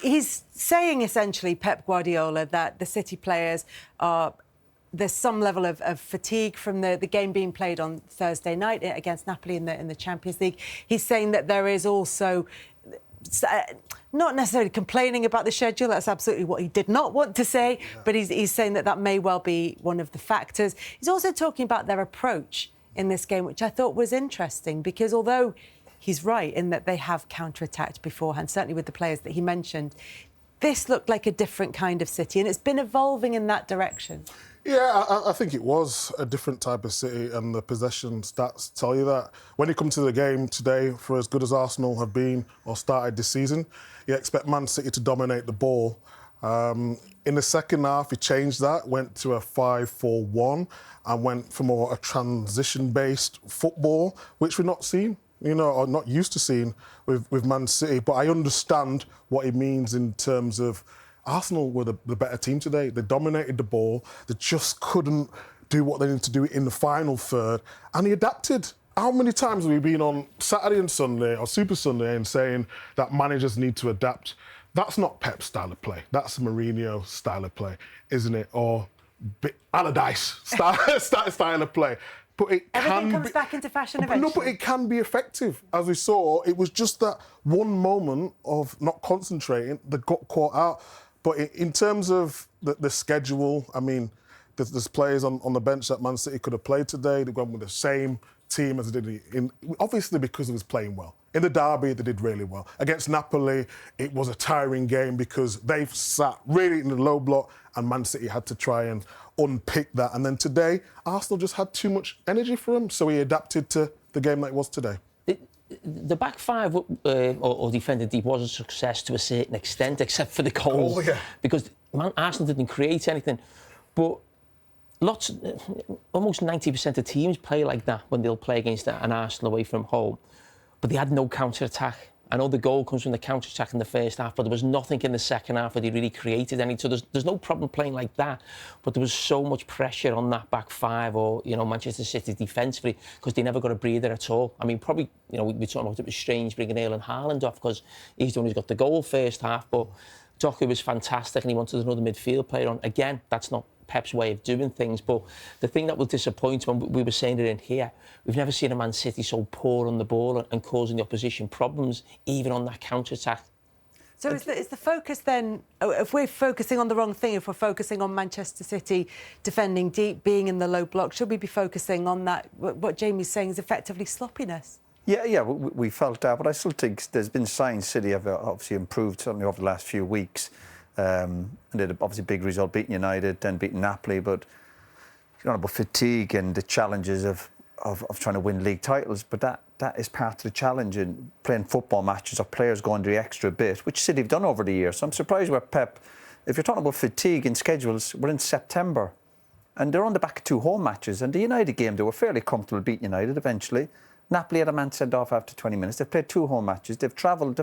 he's saying essentially, Pep Guardiola, that the City players are... There's some level of fatigue from the game being played on Thursday night against Napoli in the Champions League. He's saying that there is also... not necessarily complaining about the schedule, that's absolutely what he did not want to say, but he's saying that may well be one of the factors. He's also talking about their approach in this game, which I thought was interesting, because although he's right in that they have counter-attacked beforehand, certainly with the players that he mentioned, this looked like a different kind of City, and it's been evolving in that direction. Yeah, I think it was a different type of City, and the possession stats tell you that. When you come to the game today, for as good as Arsenal have been or started this season, you expect Man City to dominate the ball. In the second half, he changed that, went to a 5-4-1 and went for more a transition-based football, which we're not seeing, or not used to seeing with Man City. But I understand what it means in terms of Arsenal were the better team today. They dominated the ball. They just couldn't do what they needed to do in the final third. And he adapted. How many times have we been on Saturday and Sunday or Super Sunday and saying that managers need to adapt? That's not Pep's style of play. That's Mourinho's style of play, isn't it? Or Allardyce style of play. But it Everything comes back into fashion eventually. No, but it can be effective. As we saw, it was just that one moment of not concentrating that got caught out. But in terms of the schedule, I mean, there's players on the bench that Man City could have played today. They've gone with the same team as they did obviously because they was playing well. In the derby, they did really well. Against Napoli, it was a tiring game because they've sat really in the low block and Man City had to try and unpick that. And then today, Arsenal just had too much energy for him, so he adapted to the game that it was today. The back five or defending deep was a success to a certain extent, except for the goal. Oh, yeah. Because Arsenal didn't create anything. But almost 90% of teams play like that when they'll play against an Arsenal away from home. But they had no counter-attack. I know the goal comes from the counter-attack in the first half, but there was nothing in the second half where they really created any. So there's no problem playing like that. But there was so much pressure on that back five or, Manchester City defensively because they never got a breather at all. I mean, probably, we talking about it was strange bringing Erling Haaland off because he's the one who's got the goal first half, but Doku was fantastic and he wanted another midfield player on. Again, that's not Pep's way of doing things, but the thing that will disappoint when we were saying it in here, we've never seen a Man City so poor on the ball and causing the opposition problems, even on that counter-attack. So is the focus then, if we're focusing on the wrong thing, if we're focusing on Manchester City defending deep, being in the low block, should we be focusing on that, what Jamie's saying is effectively sloppiness? Yeah, we felt that, but I still think there's been signs City have obviously improved, certainly over the last few weeks. And they had obviously a big result, beating United, then beating Napoli, but about fatigue and the challenges of trying to win league titles, but that is part of the challenge in playing football matches or players going the extra bit, which City have done over the years. So I'm surprised where Pep, if you're talking about fatigue and schedules, we're in September and they're on the back of 2 home matches, and the United game they were fairly comfortable beating United eventually. Napoli had a man sent off after 20 minutes. They've played 2 home matches. They've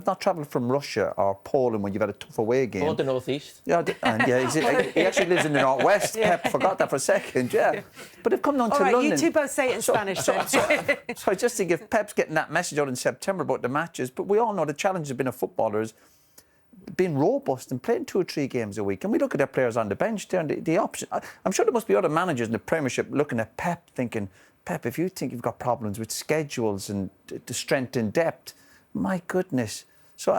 not travelled from Russia or Poland when you've had a tough away game. Or the northeast. Yeah, and he actually lives in the northwest. Pep forgot that for a second, yeah. But they've come down to London. You two both say it in Spanish then. So I just think if Pep's getting that message out in September about the matches, but we all know the challenge of being a footballer is being robust and playing 2 or 3 games a week. And we look at their players on the bench there and the option. I'm sure there must be other managers in the Premiership looking at Pep thinking, Pep, if you think you've got problems with schedules and the strength and depth, my goodness. So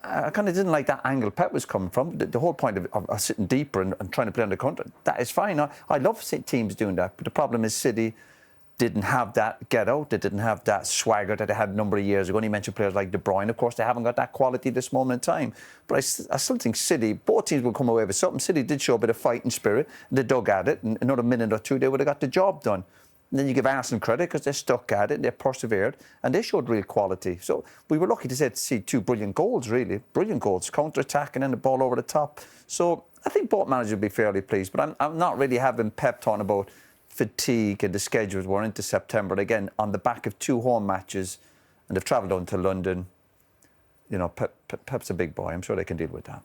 I kind of didn't like that angle Pep was coming from. The whole point of sitting deeper and trying to play under counter, that is fine. I love teams doing that, but the problem is City didn't have that get out. They didn't have that swagger that they had a number of years ago. And you mentioned players like De Bruyne. Of course, they haven't got that quality this moment in time. But I still think City, both teams will come away with something. City did show a bit of fighting spirit. They dug at it. And another minute or 2, they would have got the job done. And then you give Arsenal credit because they stuck at it, they persevered, and they showed real quality. So we were lucky to see 2 brilliant goals, really. Brilliant goals, counter-attack and then the ball over the top. So I think both managers will be fairly pleased. But I'm not really having Pep talking about fatigue and the schedules. We're into September. Again, on the back of 2 home matches, and they've travelled down to London. Pep's a big boy. I'm sure they can deal with that.